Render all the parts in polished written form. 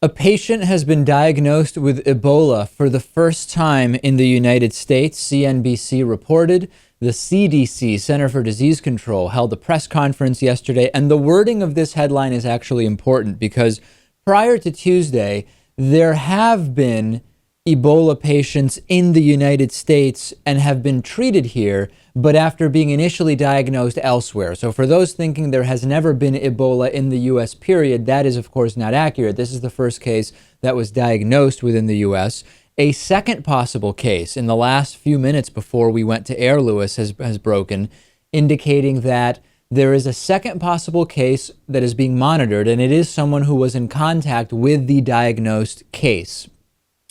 A patient has been diagnosed with Ebola for the first time in the United States, CNBC reported. The CDC, Center for Disease Control, held a press conference yesterday, and the wording of this headline is actually important because prior to Tuesday, there have been Ebola patients in the United States and have been treated here, but after being initially diagnosed elsewhere. So for those thinking there has never been Ebola in the U.S. period, that is of course not accurate. This is the first case that was diagnosed within the U.S. A second possible case in the last few minutes before we went to air, Lewis, has broken, indicating that there is a second possible case that is being monitored, and it is someone who was in contact with the diagnosed case.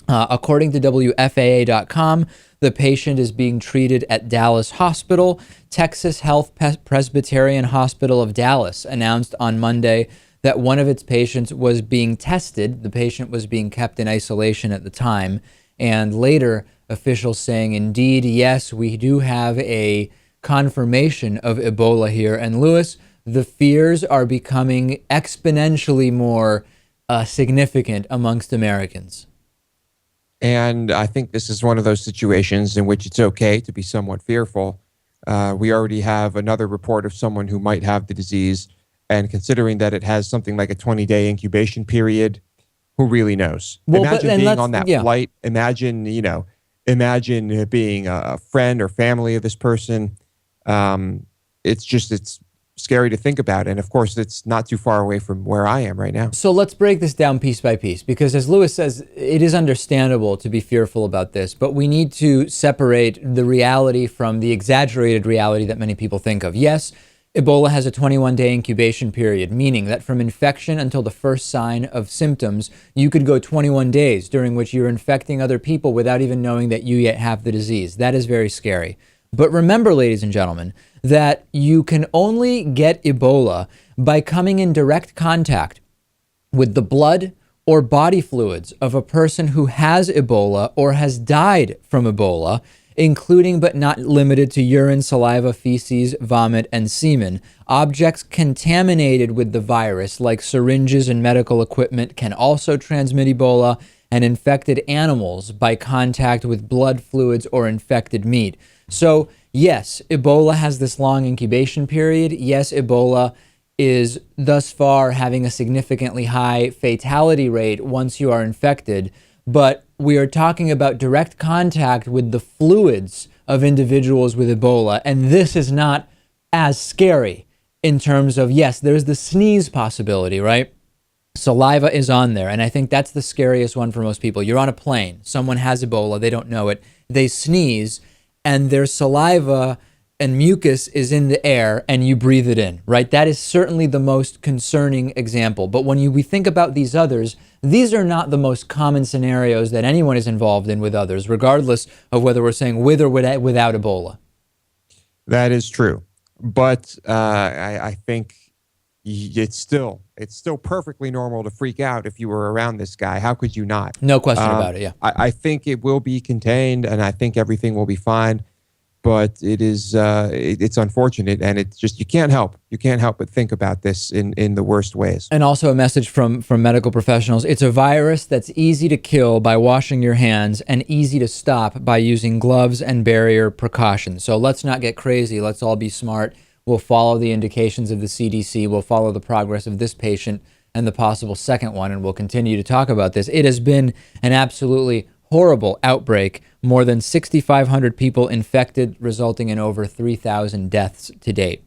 According to WFAA.com, the patient is being treated at Dallas Hospital. Texas Health Presbyterian Hospital of Dallas announced on Monday that one of its patients was being tested. The patient was being kept in isolation at the time. And later, officials saying, indeed, yes, we do have a confirmation of Ebola here. And Lewis, the fears are becoming exponentially more significant amongst Americans. And I think this is one of those situations in which it's okay to be somewhat fearful. We already have another report of someone who might have the disease. And considering that it has something like a 20-day incubation period, who really knows? Well, imagine being on that flight. Imagine, imagine being a friend or family of this person. It's scary to think about. And of course, it's not too far away from where I am right now. So let's break this down piece by piece, because as Lewis says, it is understandable to be fearful about this, but we need to separate the reality from the exaggerated reality that many people think of. Yes, Ebola has a 21-day incubation period, meaning that from infection until the first sign of symptoms, you could go 21 days during which you're infecting other people without even knowing that you yet have the disease. That is very scary. But remember, ladies and gentlemen, that you can only get Ebola by coming in direct contact with the blood or body fluids of a person who has Ebola or has died from Ebola, including but not limited to urine, saliva, feces, vomit, and semen. Objects contaminated with the virus, like syringes and medical equipment, can also transmit Ebola, and infected animals by contact with blood fluids or infected meat. So, yes, Ebola has this long incubation period. Yes, Ebola is thus far having a significantly high fatality rate once you are infected, but we are talking about direct contact with the fluids of individuals with Ebola, and this is not as scary in terms of, yes, there's the sneeze possibility, right? Saliva is on there, and I think that's the scariest one for most people. You're on a plane, someone has Ebola, they don't know it, they sneeze, and their saliva and mucus is in the air and you breathe it in, right? That is certainly the most concerning example. But when we think about these others, these are not the most common scenarios that anyone is involved in with others, regardless of whether we're saying with or without Ebola. That is true. But I think it's still perfectly normal to freak out if you were around this guy. How could you not? No question about it, yeah. I think it will be contained, and I think everything will be fine. But it's unfortunate, and it's just you can't help but think about this in the worst ways. And also a message from medical professionals: it's a virus that's easy to kill by washing your hands and easy to stop by using gloves and barrier precautions. So let's not get crazy. Let's all be smart. We'll follow the indications of the CDC. We'll follow the progress of this patient and the possible second one, and we'll continue to talk about this. It has been an absolutely horrible outbreak. More than 6,500 people infected, resulting in over 3,000 deaths to date.